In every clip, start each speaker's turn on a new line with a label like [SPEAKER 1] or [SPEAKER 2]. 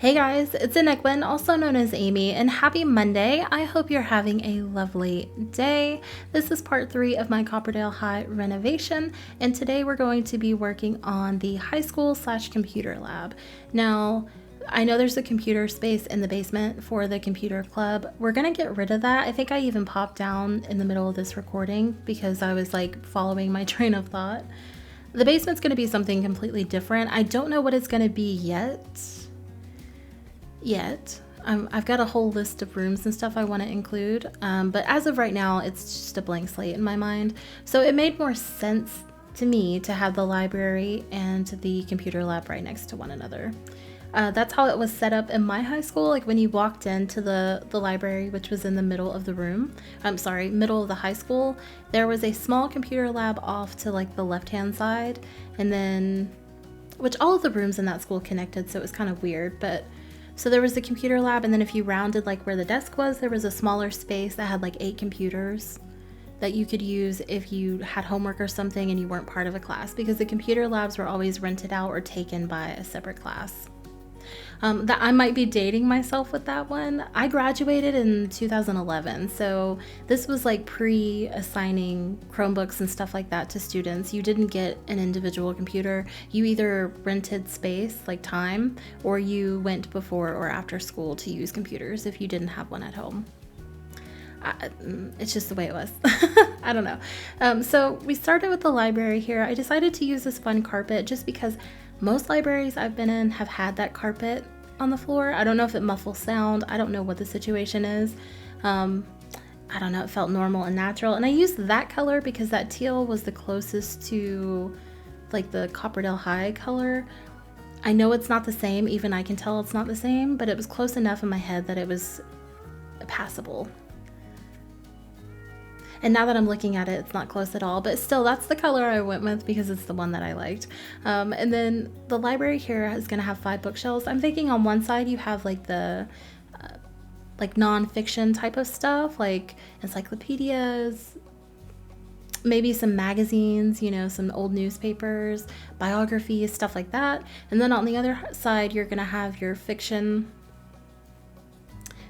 [SPEAKER 1] Hey guys, it's ANicWin, also known as Amy, and happy Monday. I hope you're having a lovely day. This is part 3 of my Copperdale High renovation, and today we're going to be working on the high school / computer lab. Now, I know there's a computer space in the basement for the computer club. We're gonna get rid of that. I think I even popped down in the middle of this recording because I was like following my train of thought. The basement's gonna be something completely different. I don't know what it's gonna be yet. I've got a whole list of rooms and stuff I want to include, but as of right now, it's just a blank slate in my mind. So it made more sense to me to have the library and the computer lab right next to one another. That's how it was set up in my high school. Like when you walked into the library, which was in the middle of the room, middle of the high school, there was a small computer lab off to like the left-hand side, and then, which all of the rooms in that school connected, so it was kind of weird, but so there was the computer lab, and then if you rounded like where the desk was, there was a smaller space that had like 8 computers that you could use if you had homework or something and you weren't part of a class, because the computer labs were always rented out or taken by a separate class. That I might be dating myself with that one. I graduated in 2011, so this was like pre-assigning Chromebooks and stuff like that to students. You didn't get an individual computer. You either rented space, like time, or you went before or after school to use computers if you didn't have one at home. It's just the way it was. I don't know. So we started with the library here. I decided to use this fun carpet just because most libraries I've been in have had that carpet on the floor. I don't know if it muffles sound. I don't know what the situation is. I don't know. It felt normal and natural. And I used that color because that teal was the closest to like the Copperdale High color. I know it's not the same. Even I can tell it's not the same, but it was close enough in my head that it was passable. And now that I'm looking at it, it's not close at all, but still that's the color I went with because it's the one that I liked. And then the library here is gonna have 5 bookshelves. I'm thinking on one side you have like the like non-fiction type of stuff, like encyclopedias, maybe some magazines, some old newspapers, biographies, stuff like that. And then on the other side, you're gonna have your fiction,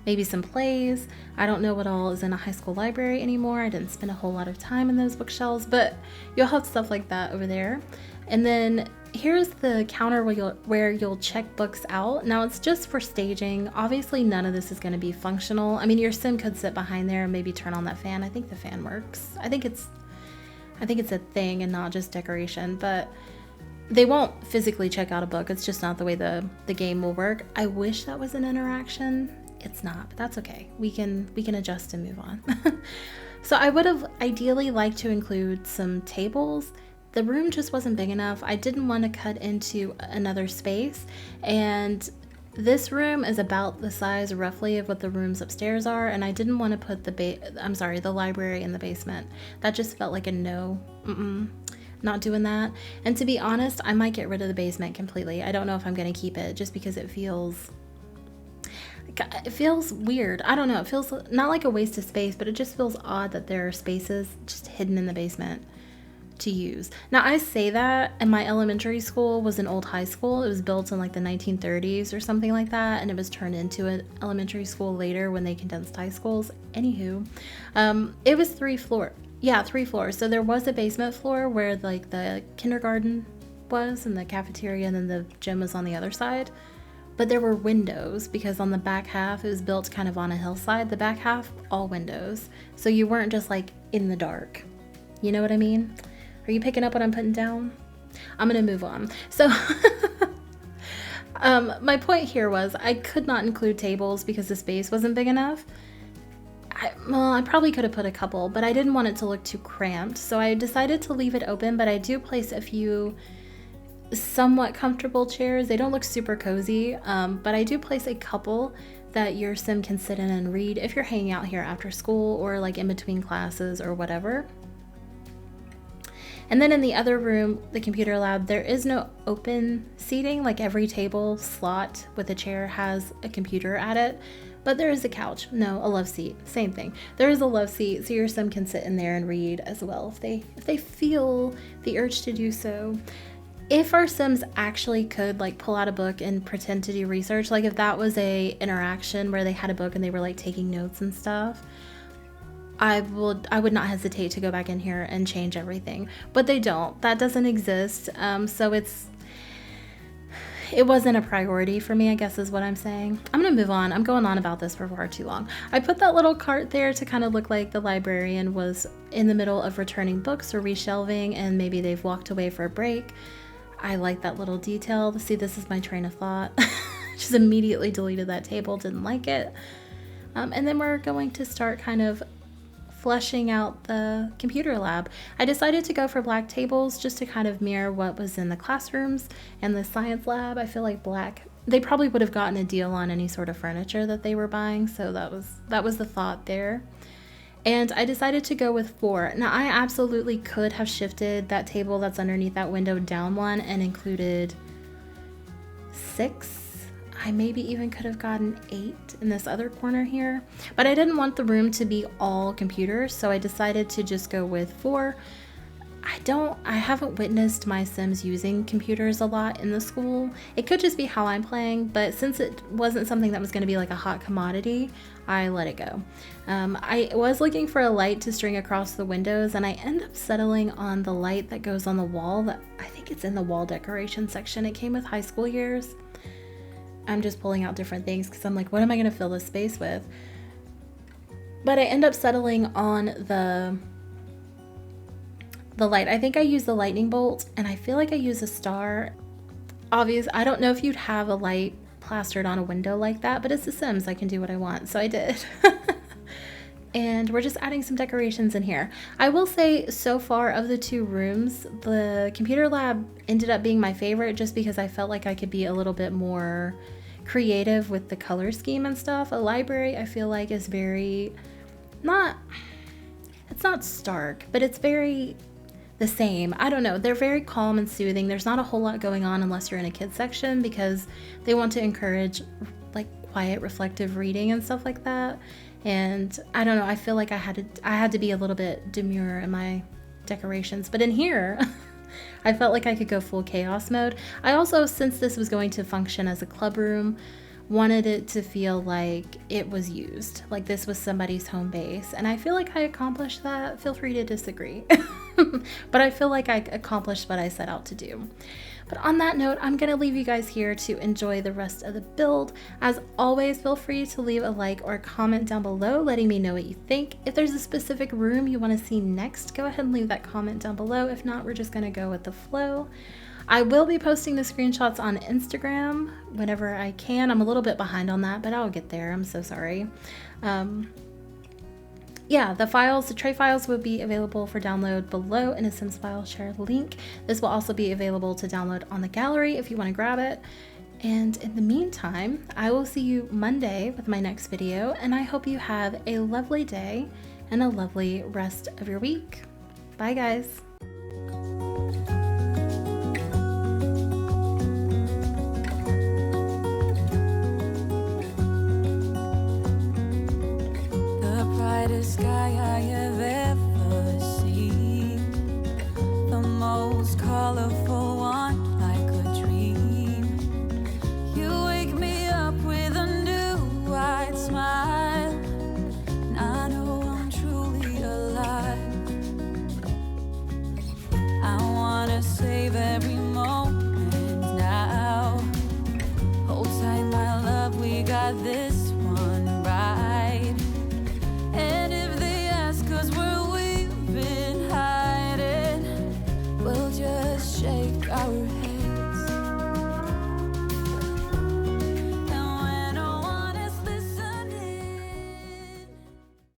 [SPEAKER 1] maybe some plays. I don't know what all is in a high school library anymore. I didn't spend a whole lot of time in those bookshelves, but you'll have stuff like that over there. And then here's the counter where you'll check books out. Now it's just for staging. Obviously none of this is going to be functional. I mean, your sim could sit behind there and maybe turn on that fan. I think the fan works. I think it's a thing and not just decoration, but they won't physically check out a book. It's just not the way the game will work. I wish that was an interaction. It's not, but that's okay. We can adjust and move on. So I would have ideally liked to include some tables. The room just wasn't big enough. I didn't want to cut into another space, and this room is about the size roughly of what the rooms upstairs are, and I didn't want to put the library in the basement. That just felt like a no. Not doing that. And to be honest, I might get rid of the basement completely. I don't know if I'm going to keep it just because it feels weird. I don't know. It feels not like a waste of space, but it just feels odd that there are spaces just hidden in the basement to use. Now, I say that, and my elementary school was an old high school. It was built in like the 1930s or something like that, and it was turned into an elementary school later when they condensed high schools. Anywho, it was 3 floors. Yeah, 3 floors. So there was a basement floor where like the kindergarten was and the cafeteria, and then the gym was on the other side. But there were windows because on the back half, it was built kind of on a hillside. The back half, all windows. So you weren't just like in the dark. You know what I mean? Are you picking up what I'm putting down? I'm going to move on. So my point here was I could not include tables because the space wasn't big enough. I probably could have put a couple, but I didn't want it to look too cramped. So I decided to leave it open, but I do place a few somewhat comfortable chairs. They don't look super cozy, but I do place a couple that your sim can sit in and read if you're hanging out here after school or like in between classes or whatever. And then in the other room, the computer lab, there is no open seating. Like every table slot with a chair has a computer at it, but there is a couch. No, a love seat. Same thing. There is a love seat, so your sim can sit in there and read as well if they feel the urge to do so. if our Sims actually could like pull out a book and pretend to do research, like if that was a interaction where they had a book and they were like taking notes and stuff, I would not hesitate to go back in here and change everything. But they don't. That doesn't exist. So it wasn't a priority for me, I guess is what I'm saying. I'm gonna move on. I'm going on about this for far too long. I put that little cart there to kind of look like the librarian was in the middle of returning books or reshelving, and maybe they've walked away for a break. I like that little detail. See, this is my train of thought. Just immediately deleted that table, didn't like it. And then we're going to start kind of fleshing out the computer lab. I decided to go for black tables just to kind of mirror what was in the classrooms and the science lab. I feel like black, they probably would have gotten a deal on any sort of furniture that they were buying, so that was the thought there. And I decided to go with 4. Now, I absolutely could have shifted that table that's underneath that window down one and included 6. I maybe even could have gotten 8 in this other corner here. But I didn't want the room to be all computers, so I decided to just go with 4. I haven't witnessed my Sims using computers a lot in the school. It could just be how I'm playing, but since it wasn't something that was going to be like a hot commodity, I let it go. I was looking for a light to string across the windows, and I end up settling on the light that goes on the wall. That I think it's in the wall decoration section. It came with high school years. I'm just pulling out different things because I'm like, what am I going to fill this space with? But I end up settling on the light. I think I used the lightning bolt, and I feel like I use a star. Obvious, I don't know if you'd have a light plastered on a window like that, but it's The Sims. I can do what I want, so I did. And we're just adding some decorations in here. I will say, so far of the 2 rooms, the computer lab ended up being my favorite just because I felt like I could be a little bit more creative with the color scheme and stuff. A library, I feel like, is very, it's not stark, but it's very the same. I don't know. They're very calm and soothing. There's not a whole lot going on unless you're in a kids section because they want to encourage like quiet, reflective reading and stuff like that. And I don't know, I feel like I had to be a little bit demure in my decorations. But in here, I felt like I could go full chaos mode. I also, since this was going to function as a club room, wanted it to feel like it was used, like this was somebody's home base. And I feel like I accomplished that. Feel free to disagree. But I feel like I accomplished what I set out to do. But on that note, I'm going to leave you guys here to enjoy the rest of the build. As always, feel free to leave a like or a comment down below letting me know what you think. If there's a specific room you want to see next, go ahead and leave that comment down below. If not, we're just going to go with the flow. I will be posting the screenshots on Instagram whenever I can. I'm a little bit behind on that, but I'll get there. I'm so sorry. Yeah, the tray files will be available for download below in a Sims file share link. This will also be available to download on the gallery if you want to grab it. And in the meantime, I will see you Monday with my next video, and I hope you have a lovely day and a lovely rest of your week. Bye, guys.
[SPEAKER 2] Sky I have ever seen, the most colorful one like a dream. You wake me up with a new white smile, and I know I'm truly alive. I wanna save every moment now. Hold tight, my love, we got this one right. And if they ask us where we've been hiding, we'll just shake our heads.